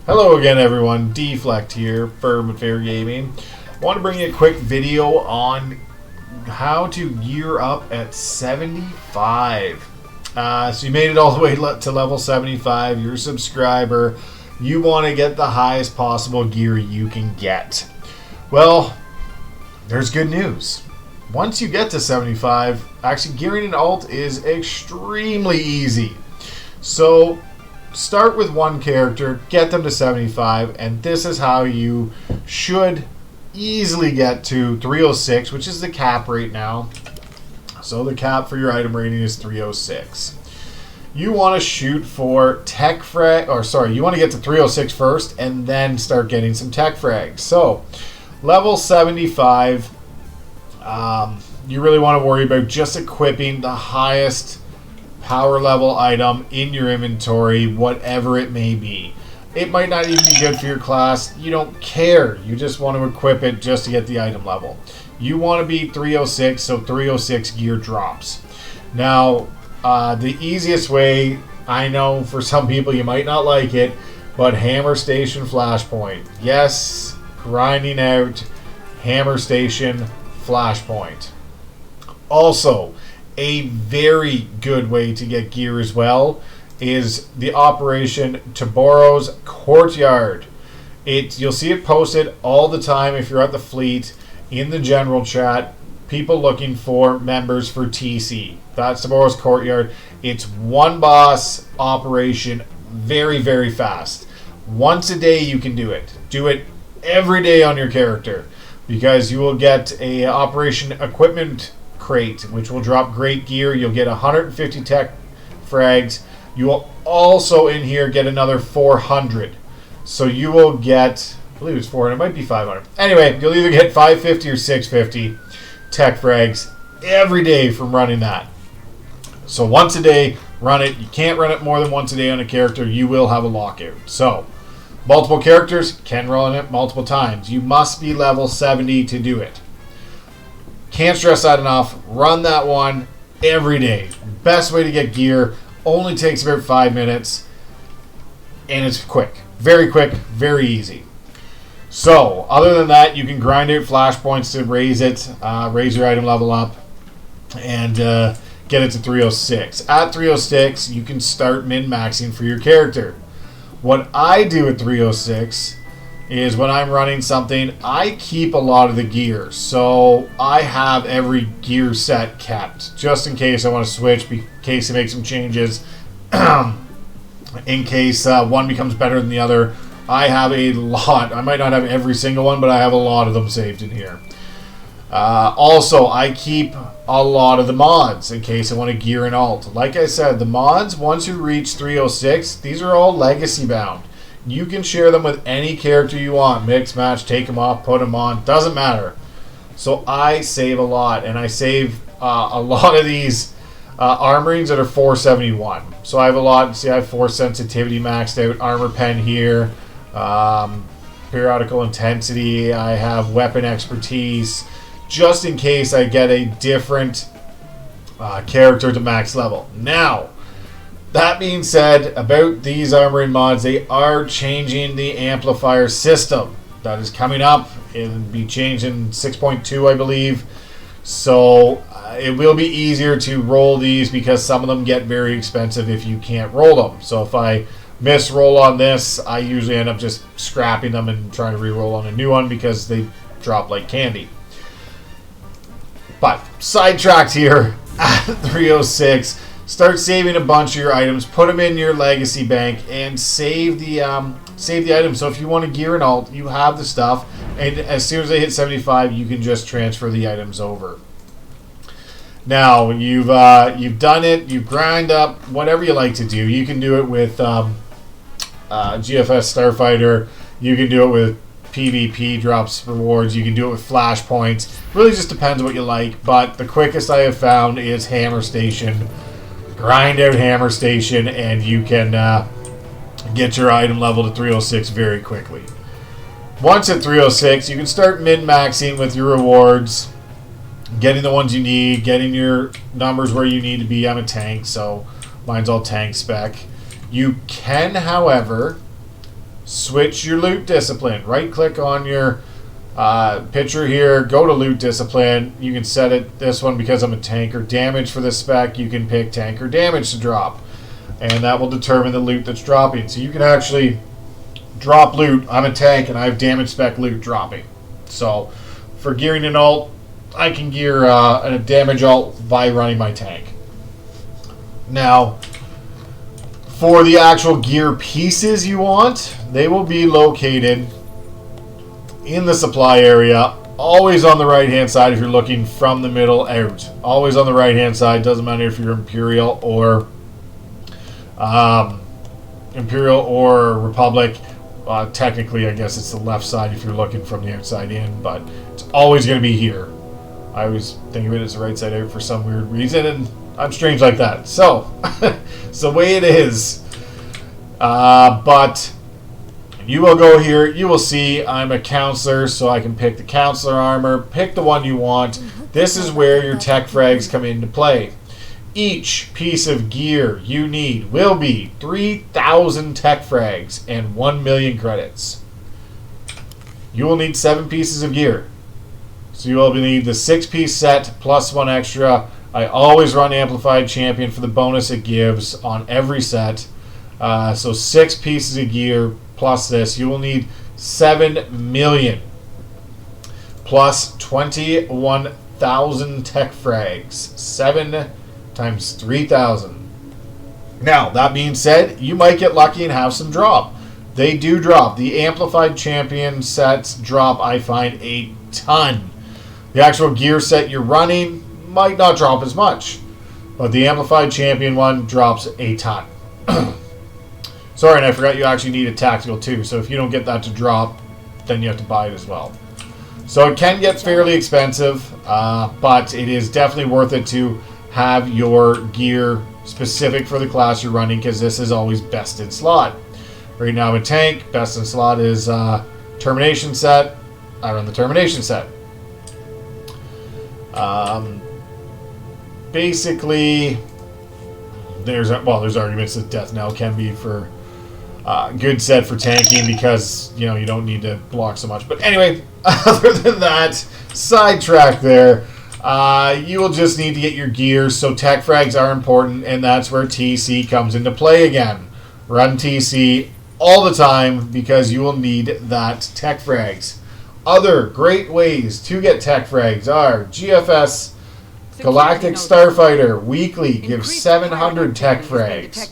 Hello again everyone, Deflect here, Firm and Fair Gaming. I want to bring you a quick video on how to gear up at 75. So you made it all the way to level 75, you're a subscriber, you want to get the highest possible gear you can get. Well, there's good news. Once you get to 75, actually gearing an alt is extremely easy. So start with one character, get them to 75, and this is how you should easily get to 306, which is the cap right now. So the cap for your item rating is 306. You want to shoot for tech frag, you want to get to 306 first and then start getting some tech frags. So level 75, you really want to worry about just equipping the highest power level item in your inventory, whatever it may be. It might not even be good for your class. You don't care. You just want to equip it just to get the item level. You want to be 306, so 306 gear drops. Now, the easiest way, I know for some people you might not like it, but Hammer Station Flashpoint. Yes, grinding out Hammer Station Flashpoint. Also, a very good way to get gear as well is the Operation Taboros Courtyard. You'll see it posted all the time if you're at the fleet in the general chat. People looking for members for TC. That's Taboros Courtyard. It's one boss operation, very, very fast. Once a day you can do it. Do it every day on your character because you will get a Operation Equipment crate, which will drop great gear. You'll get 150 tech frags. You will also in here get another 400. So you will get, I believe it's 400, it might be 500. Anyway, you'll either get 550 or 650 tech frags every day from running that. So once a day, run it. You can't run it more than once a day on a character. You will have a lockout. So multiple characters can run it multiple times. You must be level 70 to do it. Can't stress that enough. Run that one every day. Best way to get gear. Only takes about 5 minutes. And it's quick. Very quick. Very easy. So, other than that, you can grind out flashpoints to raise it. Raise your item level up. And get it to 306. At 306, you can start min-maxing for your character. What I do at 306 is when I'm running something, I keep a lot of the gear. So I have every gear set kept, just in case I want to switch, in case I make some changes, in case one becomes better than the other. I have a lot. I might not have every single one, but I have a lot of them saved in here. Also, I keep a lot of the mods in case I want to gear an alt. Like I said, the mods, once you reach 306, these are all legacy bound. You can share them with any character you want. Mix, match, take them off, put them on. Doesn't matter. So I save a lot. And I save a lot of these armorings that are 471. So I have a lot. See, I have 4 sensitivity maxed out. Armor pen here. Periodical intensity. I have weapon expertise. Just in case I get a different character to max level. Now, that being said, about these armoring mods, they are changing the amplifier system. That is coming up. It'll be changed in 6.2, I believe. So it will be easier to roll these because some of them get very expensive if you can't roll them. So if I miss roll on this, I usually end up just scrapping them and trying to re-roll on a new one because they drop like candy. But sidetracked here at 306. Start saving a bunch of your items, put them in your legacy bank, and save the items. So if you want to gear an alt, you have the stuff, and as soon as they hit 75, you can just transfer the items over. Now you've done it. You grind up whatever you like to do. You can do it with GFS Starfighter. You can do it with PvP drops rewards. You can do it with flashpoints. Really just depends what you like. But the quickest I have found is Hammer Station. Grind out Hammer Station and you can get your item level to 306 very quickly. Once at 306, you can start min-maxing with your rewards, getting the ones you need, getting your numbers where you need to be. I'm a tank, so mine's all tank spec. You can, however, switch your loot discipline. Right click on your picture here, go to loot discipline. You can set it, this one, because I'm a tanker damage for this spec, you can pick tanker damage to drop. And that will determine the loot that's dropping. So you can actually drop loot. I'm a tank and I have damage spec loot dropping. So for gearing an alt, I can gear a damage alt by running my tank. Now, for the actual gear pieces you want, they will be located in the supply area, always on the right hand side if you're looking from the middle out. Always on the right hand side, doesn't matter if you're Imperial or Republic. Technically, I guess it's the left side if you're looking from the outside in, but it's always going to be here. I always think of it as the right side out for some weird reason, and I'm strange like that. So, it's the way it is. But you will go here, you will see I'm a counselor, so I can pick the counselor armor, pick the one you want. This is where your tech frags come into play. Each piece of gear you need will be 3,000 tech frags and 1 million credits. You will need 7 pieces of gear. So you will need the 6-piece set plus 1 extra. I always run Amplified Champion for the bonus it gives on every set. So 6 pieces of gear plus this. You will need 7 million plus 21,000 tech frags. 7 times 3,000. Now, that being said, you might get lucky and have some drop. They do drop. The Amplified Champion sets drop, I find, a ton. The actual gear set you're running might not drop as much, but the Amplified Champion one drops a ton. Sorry, and I forgot you actually need a tactical too, so if you don't get that to drop, then you have to buy it as well. So it can get fairly expensive, but it is definitely worth it to have your gear specific for the class you're running, because this is always best in slot. Right now with tank, best in slot is Termination set. I run the Termination set. Basically, there's arguments that Death Knell can be for good set for tanking, because you don't need to block so much. But anyway, other than that, sidetrack there. You will just need to get your gear, so tech frags are important, and that's where TC comes into play again. Run TC all the time, because you will need that tech frags. Other great ways to get tech frags are GFS Galactic Starfighter weekly gives 700 tech frags.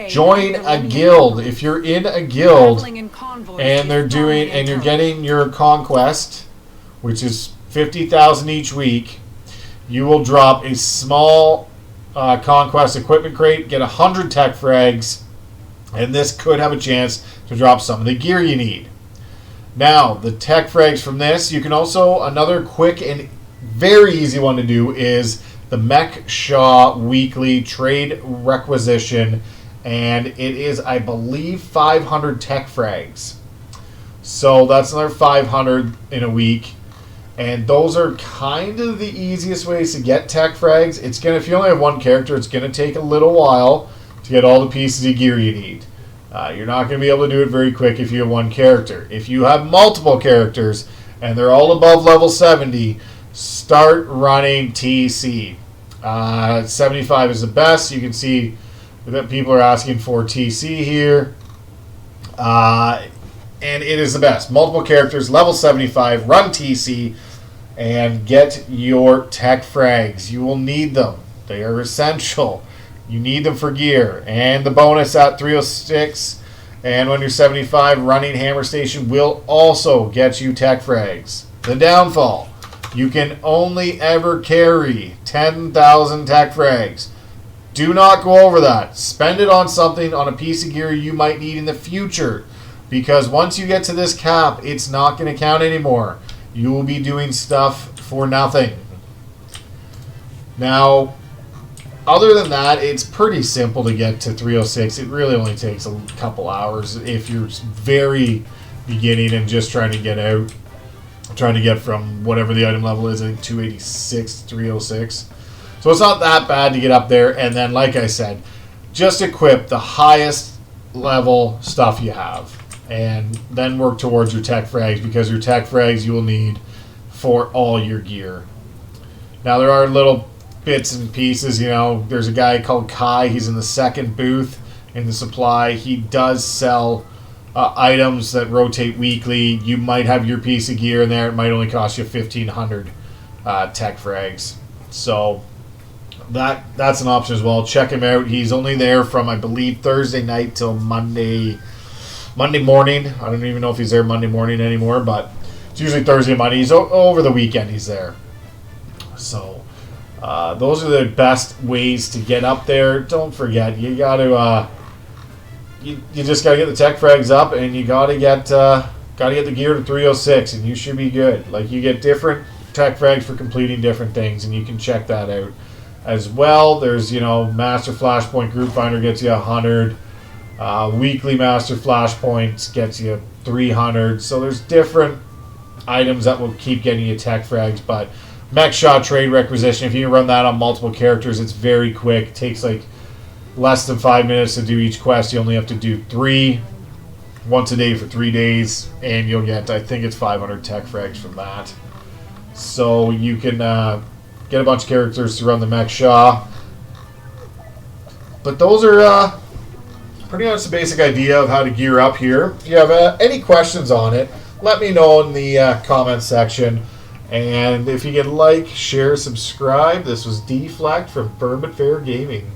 Join a guild. If you're in a guild and you're getting your conquest, which is 50,000 each week, you will drop a small conquest equipment crate, get 100 tech frags, and this could have a chance to drop some of the gear you need. Now, the tech frags from this, you can also, another quick and very easy one to do is the Mech Shaw weekly trade requisition, and it is, I believe, 500 tech frags. So that's another 500 in a week. And those are kind of the easiest ways to get tech frags. It's gonna, if you only have one character, it's gonna take a little while to get all the pieces of gear you need. You're not gonna be able to do it very quick if you have one character. If you have multiple characters and they're all above level 70, start running TC. 75 is the best. You can see that people are asking for TC here. And it is the best. Multiple characters, level 75, run TC, and get your tech frags. You will need them. They are essential. You need them for gear. And the bonus at 306, and when you're 75, running Hammer Station will also get you tech frags. The downfall: you can only ever carry 10,000 tech frags. Do not go over that. Spend it on something, on a piece of gear you might need in the future. Because once you get to this cap, it's not going to count anymore. You will be doing stuff for nothing. Now, other than that, it's pretty simple to get to 306. It really only takes a couple hours if you're very beginning and just trying to get out. Trying to get from whatever the item level is, I think 286 to 306. So it's not that bad to get up there. And then, like I said, just equip the highest level stuff you have, and then work towards your tech frags, because your tech frags you will need for all your gear. Now there are little bits and pieces, you know, there's a guy called Kai, he's in the second booth in the supply. He does sell items that rotate weekly. You might have your piece of gear in there, it might only cost you 1,500 tech frags. So that's an option as well. Check him out. He's only there from, I believe, Thursday night till Monday morning. I don't even know if he's there Monday morning anymore, but it's usually Thursday, Monday. He's over the weekend. He's there. So those are the best ways to get up there. Don't forget, you got to you just got to get the tech frags up, and you got to get the gear to 306, and you should be good. Like, you get different tech frags for completing different things, and you can check that out as well. There's, you know, Master Flashpoint Group Finder gets you 100. Weekly Master Flashpoints gets you 300. So there's different items that will keep getting you tech frags. But Mech Shot Trade Requisition, if you can run that on multiple characters, it's very quick. It takes like less than 5 minutes to do each quest. You only have to do 3 once a day for 3 days, and you'll get, I think it's 500 tech frags from that. So you can get a bunch of characters to run the Mech Shaw. But those are pretty much the basic idea of how to gear up here. If you have any questions on it, let me know in the comment section. And if you can like, share, subscribe. This was Deflect from Firm and Fair Gaming.